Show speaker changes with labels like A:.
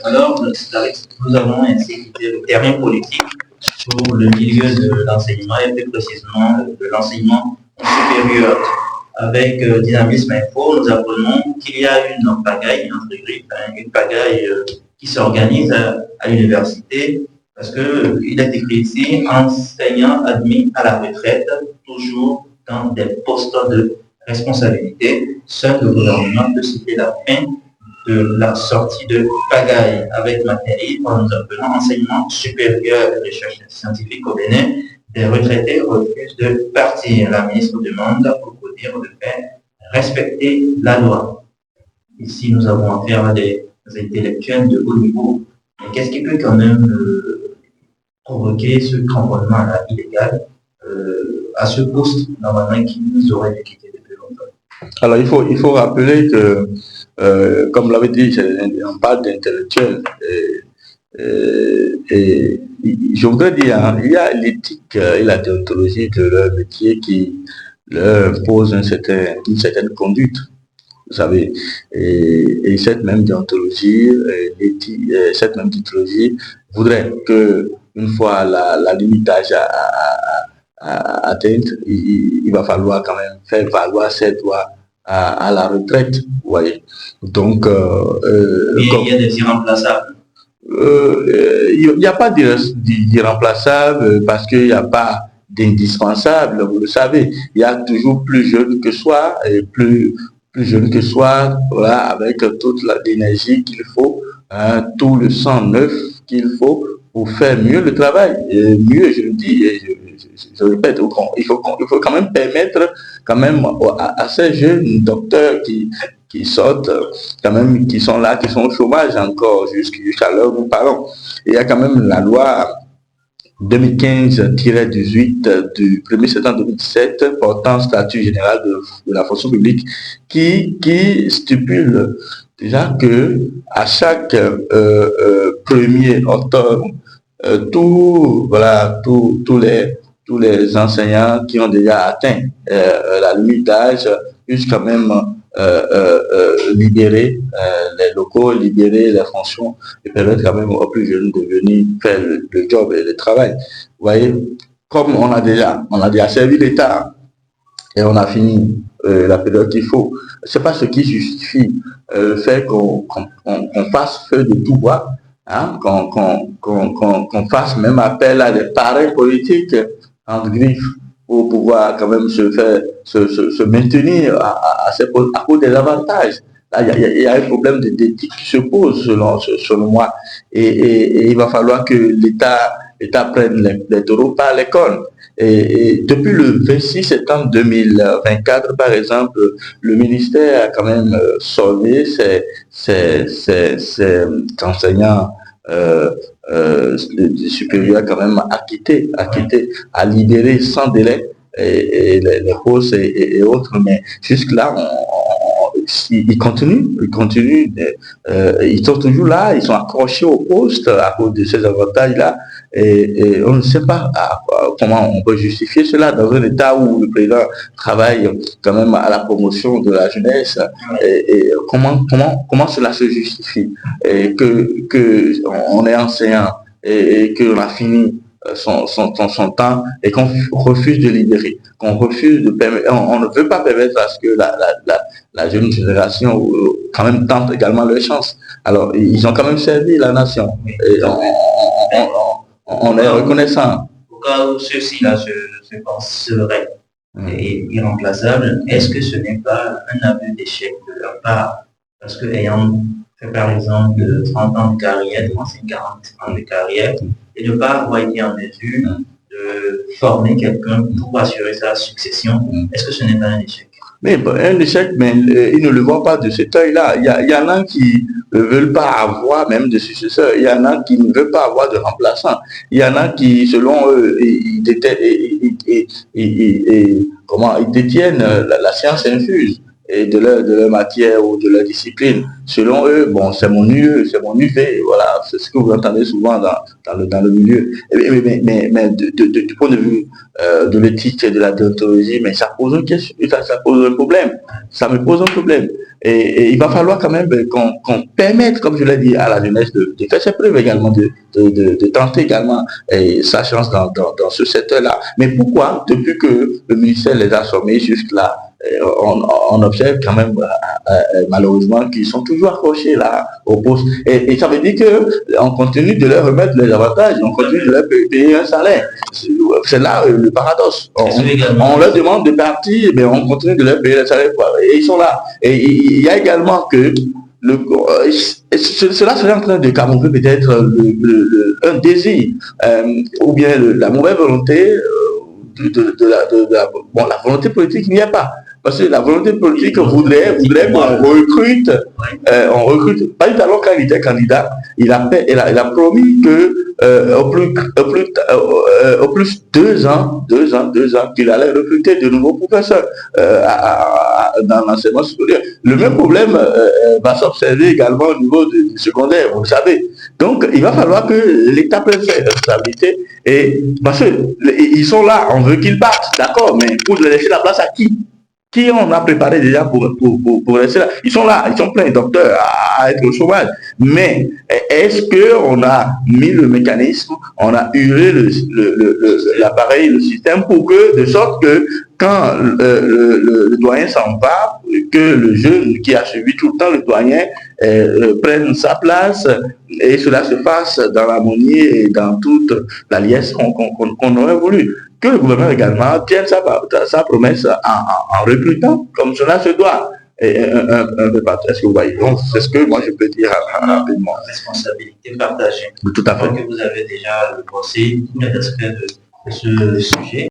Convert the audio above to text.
A: Alors, nous avons ainsi quitté le terrain politique pour le milieu de l'enseignement et plus précisément de l'enseignement supérieur. Avec Dynamisme Info, nous apprenons qu'il y a une pagaille, une pagaille qui s'organise à l'université parce qu'il est écrit ici enseignant admis à la retraite, toujours dans des postes de responsabilité. Seul le gouvernement peut citer la fin de la sortie de pagaille avec Materi, nous appelons enseignement supérieur et recherche scientifique au Bénin. Des retraités refusent de partir. La ministre demande au CODIR de faire respecter la loi. Ici, nous avons affaire à des intellectuels de haut niveau. Mais qu'est-ce qui peut quand même provoquer ce cramponnement illégal à ce poste, normalement, qui nous aurait dû quitter depuis longtemps?
B: Alors, il faut rappeler que, comme l'avait dit, on parle d'intellectuels. Et je voudrais dire, il y a l'éthique et la déontologie de leur métier qui leur impose une certaine conduite, vous savez. Et cette même déontologie, cette même déontologie voudrait que une fois la limite d'âge atteinte, il va falloir quand même faire valoir ses droits à la retraite, vous voyez. Donc,
A: il y a des irremplaçables.
B: Il n'y a pas d'irremplaçable parce qu'il n'y a pas d'indispensable, vous le savez. Il y a toujours plus jeune que soi et plus jeune que soi, voilà, avec toute l'énergie qu'il faut, hein, tout le sang neuf qu'il faut pour faire mieux le travail. Et mieux, je le dis, et je répète, il faut quand même permettre quand même à ces jeunes docteurs qui sortent, quand même, qui sont là, qui sont au chômage encore jusqu'à l'heure où nous parlons. Il y a quand même la loi 2015-18 du 1er septembre 2017 portant statut général de la fonction publique qui stipule déjà que à chaque 1er octobre, tous les enseignants qui ont déjà atteint la limite d'âge puissent quand même libérer les locaux, libérer les fonctions et permettre quand même aux plus jeunes de venir faire le job et le travail. Vous voyez, comme on a déjà servi l'État et on a fini la période qu'il faut, c'est pas ce qui justifie le fait qu'on fasse feu de tout bois, hein, qu'on fasse même appel à des parrains politiques en griffe pour pouvoir quand même se maintenir à cause des avantages. Là, il y a un problème d'éthique qui se pose selon moi. Et il va falloir que l'État prenne les taureaux par les cornes. Et depuis le 26 septembre 2024, par exemple, le ministère a quand même solvé ses enseignants supérieurs quand même à libérer sans délai et les postes et autres. Mais jusque-là, ils continuent, ils sont toujours là, ils sont accrochés au poste à cause de ces avantages-là. Et on ne sait pas comment on peut justifier cela dans un état où le président travaille quand même à la promotion de la jeunesse. Et comment cela se justifie et que on est enseignant et qu'on a fini son temps et qu'on refuse de libérer, qu'on refuse de permettre, on ne veut pas permettre à ce que la jeune génération quand même tente également leur chance. Alors, ils ont quand même servi la nation. Et on est reconnaissant.
A: Au cas où ceux-ci-là se penseraient irremplaçables, est-ce que ce n'est pas un aveu d'échec de leur part? Parce que ayant fait par exemple 30 ans de carrière, 40 ans de carrière, et ne pas avoir été en mesure de former quelqu'un pour assurer sa succession, est-ce que ce n'est pas un échec?
B: Mais un échec, mais ils ne le voient pas de cet œil-là. Il y en a qui ne veulent pas avoir même de successeurs. Il y en a qui ne veulent pas avoir de remplaçants. Il y en a qui, selon eux, ils détiennent la science infuse. et de leur matière ou de leur discipline. Selon eux, bon, c'est mon UE, c'est mon UV, voilà, c'est ce que vous entendez souvent dans le milieu. Mais du point de vue de l'éthique et de la déontologie, mais ça pose une question, ça pose un problème. Ça me pose un problème. Et il va falloir quand même qu'on permette, comme je l'ai dit, à la jeunesse de faire ses preuves également, de tenter également sa chance dans ce secteur-là. Mais pourquoi, depuis que le ministère les a sommés jusque-là, on observe quand même malheureusement qu'ils sont toujours accrochés là au poste. Et ça veut dire qu'on continue de leur remettre les avantages, on continue de leur payer un salaire. C'est là le paradoxe. On leur demande de partir, mais on continue de leur payer le salaire. Et ils sont là. Et il y a également que cela serait en train de camoufler peut-être un désir ou bien la mauvaise volonté la volonté politique n'y est pas. Parce que la volonté politique voudrait qu'on recrute. Pas alors quand il était candidat, il a promis que au plus 2 ans, qu'il allait recruter de nouveaux professeurs dans l'enseignement supérieur. Le même problème va s'observer également au niveau du secondaire, vous le savez. Donc, il va falloir que l'État prenne ses responsabilités parce qu'ils sont là, on veut qu'ils partent, d'accord, mais pour laisser la place à qui? Qui on a préparé déjà pour rester là? Ils sont là, ils sont pleins, docteurs, à être au chômage. Mais est-ce qu'on a mis le mécanisme, on a huré l'appareil, le système pour que, de sorte que quand le doyen s'en va, que le jeune qui a suivi tout le temps le doyen prenne sa place et cela se fasse dans l'harmonie et dans toute la liesse qu'on aurait voulu. Que le gouvernement également tienne sa promesse en recrutant comme cela se doit. Et un peu partout. Est-ce que vous voyez? Donc, c'est ce que moi je peux dire rapidement.
A: Responsabilité partagée.
B: Tout à fait.
A: Que vous avez déjà bossé tous les aspects de ce sujet.